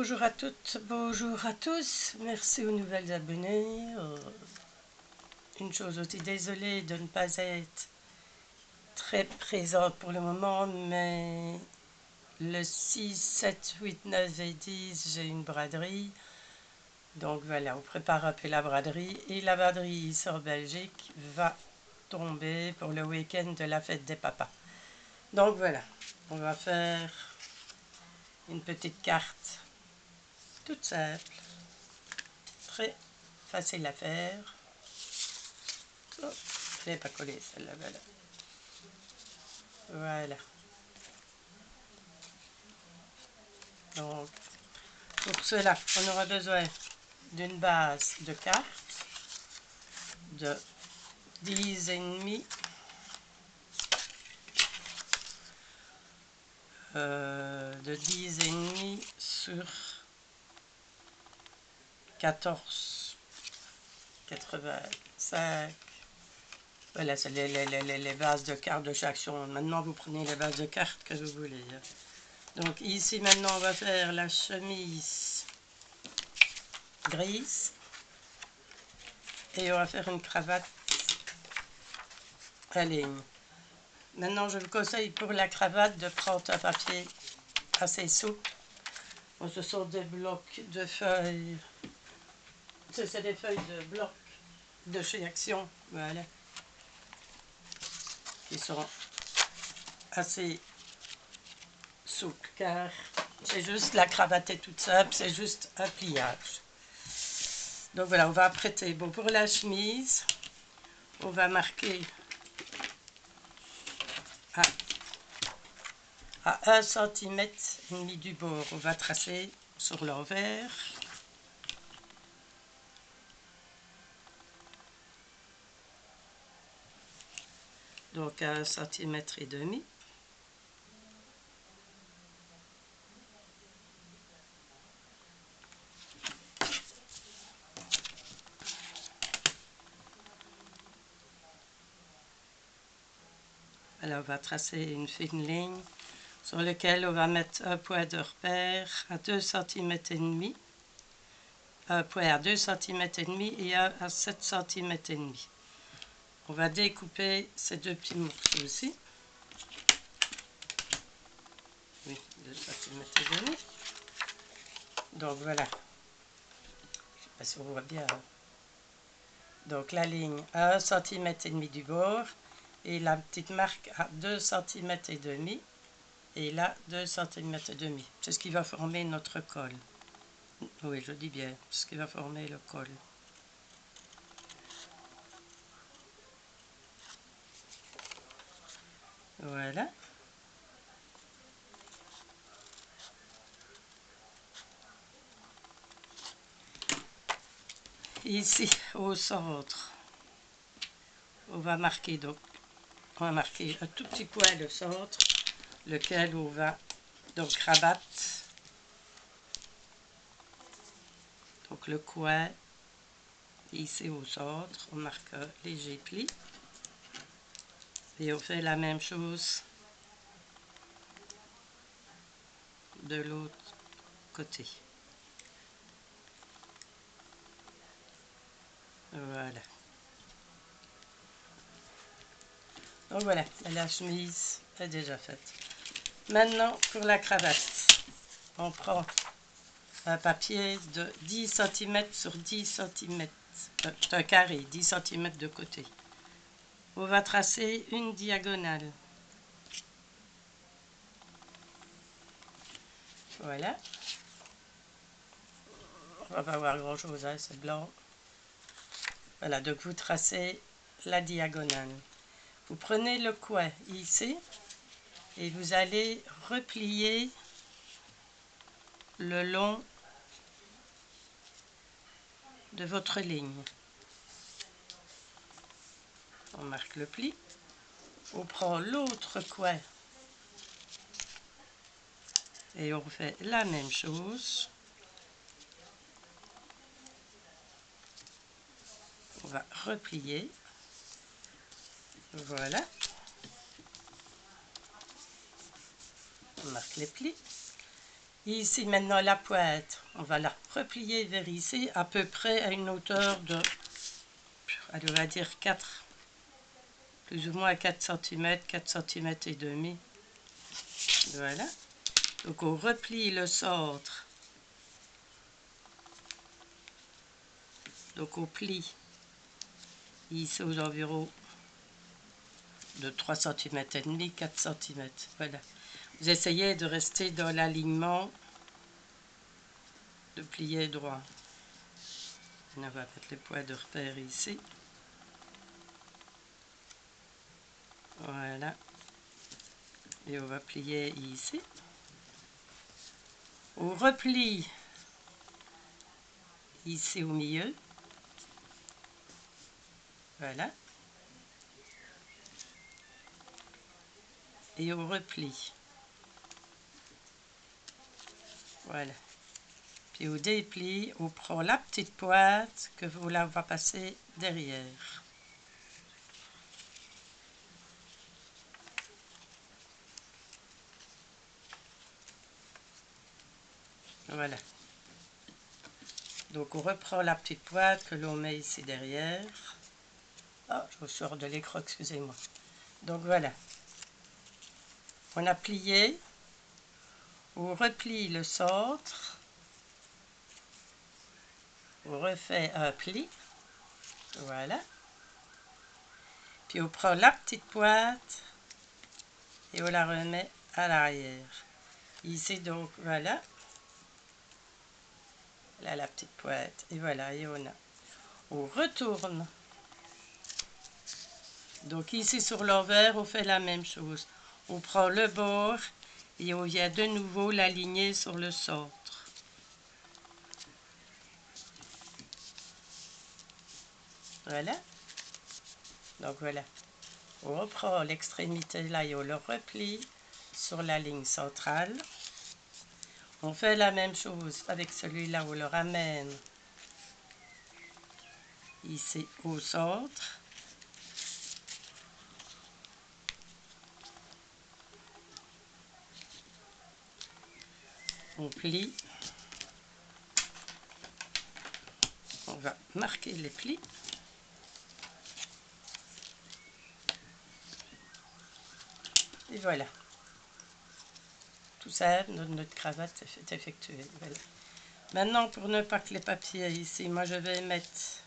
Bonjour à toutes, bonjour à tous, merci aux nouvelles abonnées. Une chose aussi, désolée de ne pas être très présente pour le moment, mais le 6, 7, 8, 9 et 10, j'ai une braderie. Donc voilà, on prépare un peu la braderie. Et la braderie ici en Belgique va tomber pour le week-end de la fête des papas. Donc voilà, on va faire une petite carte toute simple, très facile à faire. Oh, je n'ai pas collé celle-là, voilà. Voilà. Donc, pour cela, on aura besoin d'une base de cartes de 10,5 de 10,5 sur 14,85. Voilà, c'est les bases de cartes de chaque son. Maintenant, vous prenez les bases de cartes que vous voulez. Donc ici, maintenant, on va faire la chemise grise. Et on va faire une cravate à ligne. Maintenant, je vous conseille pour la cravate de prendre un papier assez souple. Bon, ce sont des blocs de feuilles. C'est des feuilles de blocs de chez Action. Voilà. Qui sont assez souples car c'est juste la cravate est toute simple, c'est juste un pliage. Donc voilà, on va apprêter. Bon, pour la chemise, on va marquer à 1 cm du bord. On va tracer sur l'envers. Donc à 1,5 cm. Alors, on va tracer une fine ligne sur laquelle on va mettre un point de repère à 2,5 cm, un point à 2,5 cm et un à 7,5 cm. On va découper ces deux petits morceaux aussi. Oui, 2,5 cm. Donc voilà. Je ne sais pas si on voit bien. Donc la ligne à 1,5 cm du bord et la petite marque à 2,5 cm. Et là, 2,5 cm. C'est ce qui va former notre col. Oui, je dis bien, ce qui va former le col. Voilà. Ici, au centre, on va marquer un tout petit point de centre, lequel on va donc rabattre. Donc le coin, ici au centre, on marque un léger pli. Et on fait la même chose de l'autre côté. Voilà. Donc voilà, la chemise est déjà faite. Maintenant, pour la cravate, on prend un papier de 10 cm sur 10 cm. C'est un carré, 10 cm de côté. On va tracer une diagonale. Voilà. On va pas voir grand chose, hein, c'est blanc. Voilà, donc vous tracez la diagonale. Vous prenez le coin ici et vous allez replier le long de votre ligne. On marque le pli. On prend l'autre coin et on fait la même chose. On va replier. Voilà. On marque les plis. Ici maintenant la pointe, on va la replier vers ici à peu près à une hauteur de, allez, on va dire 4, plus ou moins 4 cm, 4 cm et demi. Voilà. Donc on replie le centre. Donc on plie ici aux environs de 3 cm et demi, 4 cm. Voilà. Vous essayez de rester dans l'alignement, de plier droit. On va mettre les points de repère ici. Voilà. Et on va plier ici. On replie ici au milieu. Voilà. Et on replie. Voilà. Puis on déplie, on prend la petite pointe que vous la va passer derrière. Voilà. Donc on reprend la petite pointe que l'on met ici derrière. Ah, je vous sors de l'écran, excusez-moi. Donc voilà. On a plié. On replie le centre. On refait un pli. Voilà. Puis on prend la petite pointe et on la remet à l'arrière. Ici donc, voilà. Là, la petite pointe. Et voilà, et on retourne. Donc ici sur l'envers, on fait la même chose. On prend le bord et on vient de nouveau l'aligner sur le centre. Voilà. Donc voilà. On reprend l'extrémité là et on le replie sur la ligne centrale. On fait la même chose avec celui-là, on le ramène ici au centre. On plie. On va marquer les plis. Et voilà. Tout ça, notre cravate est effectuée. Voilà. Maintenant, pour ne pas que les papiers ici, moi je vais mettre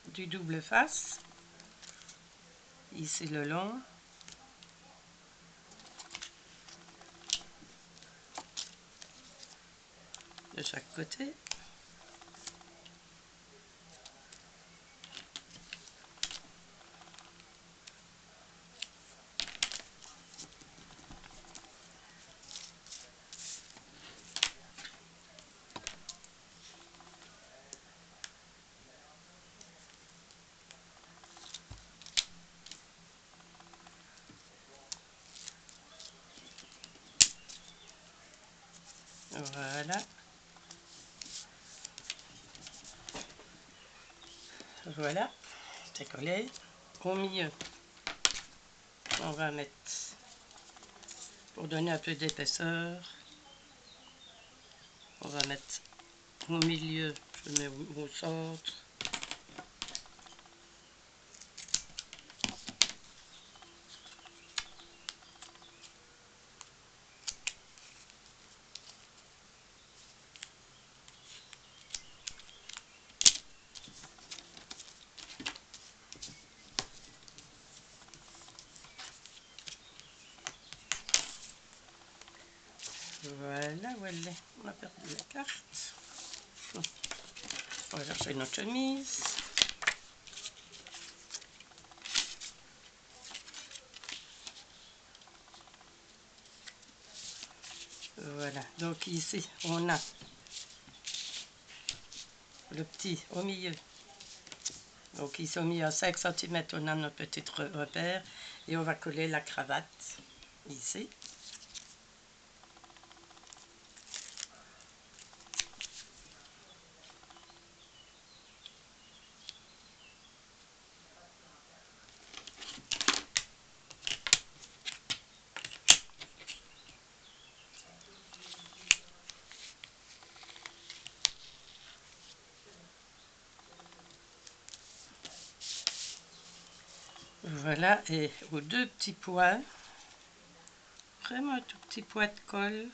du double face. Ici le long. De chaque côté. Voilà. Voilà. C'est collé. Au milieu, on va mettre, pour donner un peu d'épaisseur, on va mettre au milieu, je mets au centre. Voilà, voilà, on a perdu la carte. On va chercher notre chemise. Voilà, donc ici, on a le petit au milieu. Donc ici au milieu à 5 cm, on a notre petit repère. Et on va coller la cravate ici. Voilà, et aux deux petits points, vraiment un tout petit point de colle.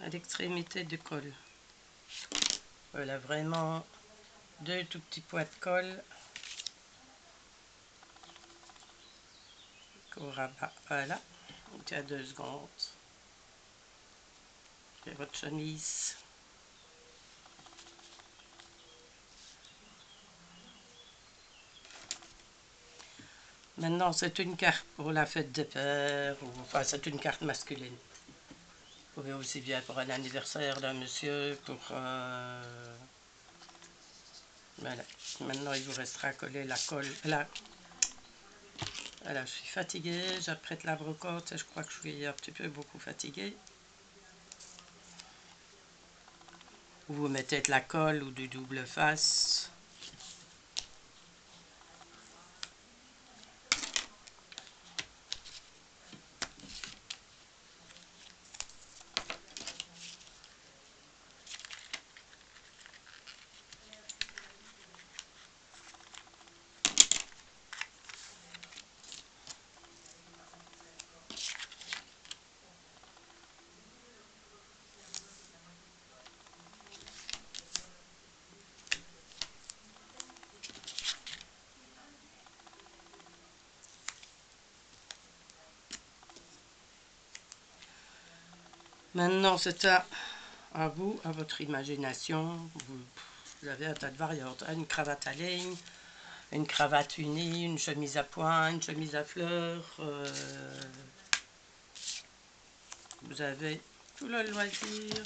À l'extrémité du col. Voilà, vraiment deux tout petits points de colle qu'on rabat. Voilà, donc il y a 2 secondes. Et votre chemise. Maintenant, c'est une carte pour la fête des pères, ou enfin, c'est une carte masculine. Vous pouvez aussi bien pour un anniversaire d'un monsieur, pour... Voilà. Maintenant, il vous restera à coller la colle. Là, voilà, je suis fatiguée, j'apprête la brocante et je crois que je suis un petit peu beaucoup fatiguée. Vous mettez de la colle ou du double face. Maintenant, c'est à vous, à votre imagination. Vous avez un tas de variantes. Une cravate à ligne, une cravate unie, une chemise à pointe, une chemise à fleurs. Vous avez tout le loisir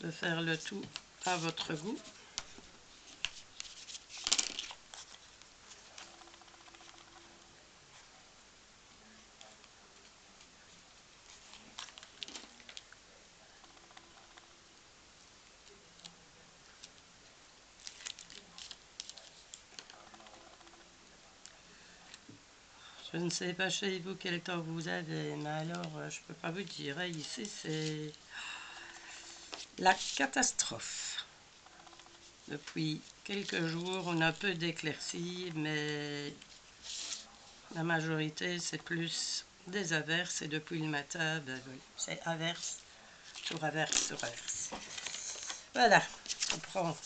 de faire le tout à votre goût. Je ne sais pas chez vous quel temps vous avez, mais alors je peux pas vous dire. Ici, c'est la catastrophe. Depuis quelques jours, on a un peu d'éclaircies, mais la majorité, c'est plus des averses. Et depuis le matin, ben oui, c'est averse sur averse sur averse. Voilà, on prend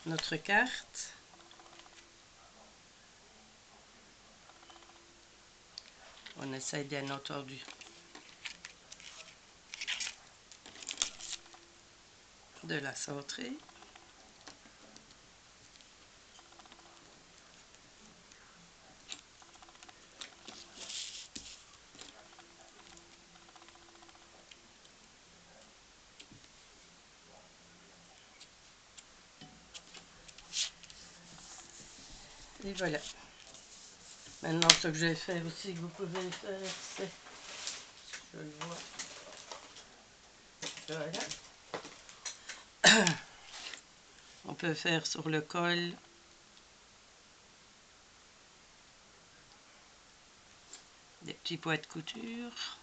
notre carte. On essaye bien entendu de la centrer. Et voilà. Maintenant, ce que j'ai fait aussi, que vous pouvez faire, c'est, je le vois, voilà. On peut faire sur le col des petits points de couture.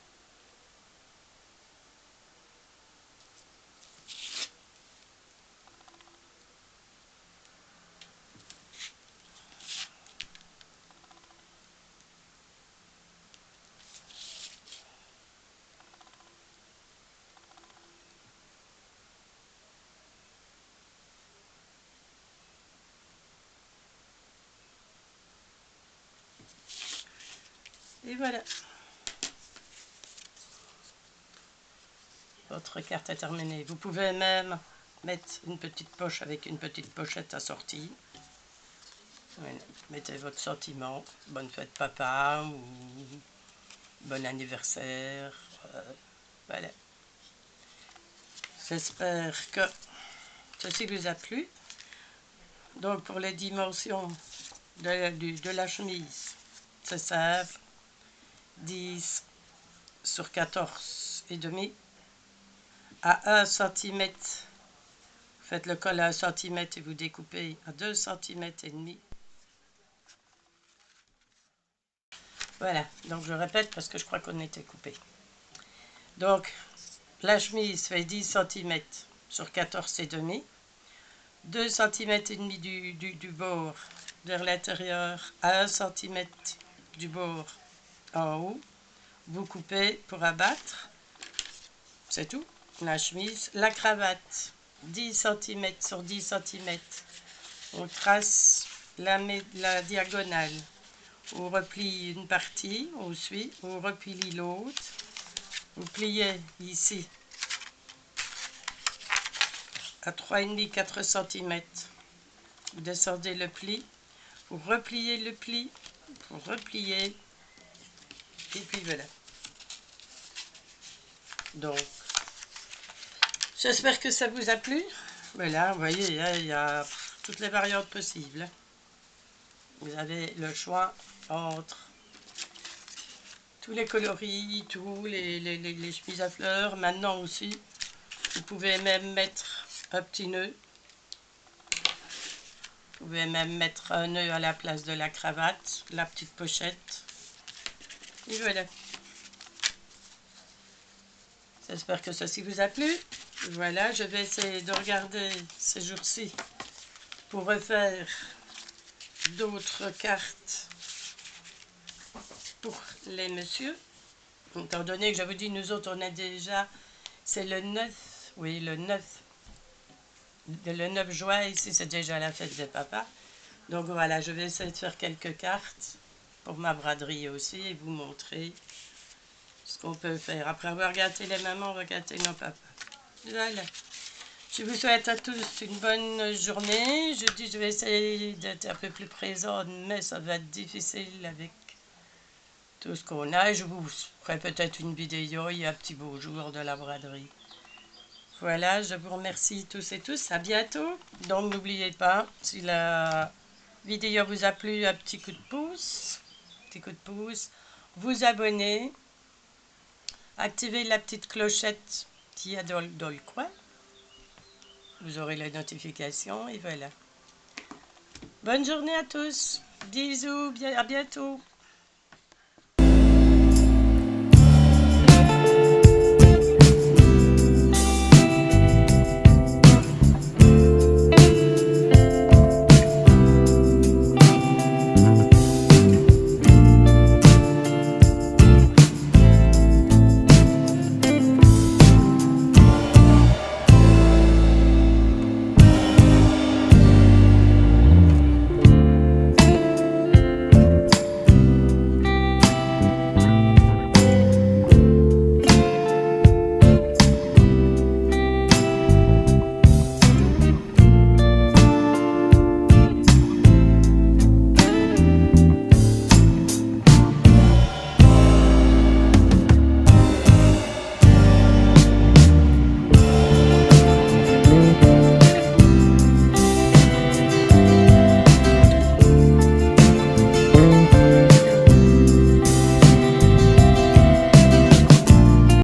Et voilà. Votre carte est terminée. Vous pouvez même mettre une petite poche avec une petite pochette assortie. Voilà. Mettez votre sentiment. Bonne fête papa ou bon anniversaire. Voilà. J'espère que ceci vous a plu. Donc pour les dimensions de la chemise, c'est simple. 10 sur 14 et demi. À 1 cm, faites le col à 1 cm et vous découpez à 2 cm et demi. Voilà, donc je répète parce que je crois qu'on était coupé. Donc la chemise fait 10 cm sur 14 et demi. 2 cm et demi du bord vers l'intérieur à 1 cm du bord en haut. Vous coupez pour abattre. C'est tout. La chemise. La cravate, 10 cm sur 10 cm. On trace la diagonale. On replie une partie, on suit, on replie l'autre. Vous pliez ici à 3,5-4 cm. Vous descendez le pli, vous repliez le pli, vous repliez, et puis voilà. Donc, j'espère que ça vous a plu. Voilà, vous voyez, il y a toutes les variantes possibles. Vous avez le choix entre tous les coloris, tous les chemises à fleurs. Maintenant aussi, vous pouvez même mettre un petit nœud. Vous pouvez même mettre un nœud à la place de la cravate, la petite pochette. Et voilà. J'espère que ceci vous a plu. Voilà, je vais essayer de regarder ces jours-ci pour refaire d'autres cartes pour les messieurs. Étant donné que je vous dis, nous autres, on a déjà, c'est le 9, oui, le 9 juin, ici, c'est déjà la fête des papas. Donc voilà, je vais essayer de faire quelques cartes pour ma braderie aussi et vous montrer ce qu'on peut faire. Après avoir gâté les mamans, on va gâter nos papas. Voilà. Je vous souhaite à tous une bonne journée. Je dis, je vais essayer d'être un peu plus présente, mais ça va être difficile avec tout ce qu'on a. Je vous ferai peut-être une vidéo, il y a un petit beau jour de la braderie. Voilà, je vous remercie tous et tous. À bientôt. Donc, n'oubliez pas, si la vidéo vous a plu, un petit coup de pouce. Vous abonnez. Activez la petite clochette qu'il y a dans le coin. Vous aurez les notifications et voilà. Bonne journée à tous. Bisous, à bientôt.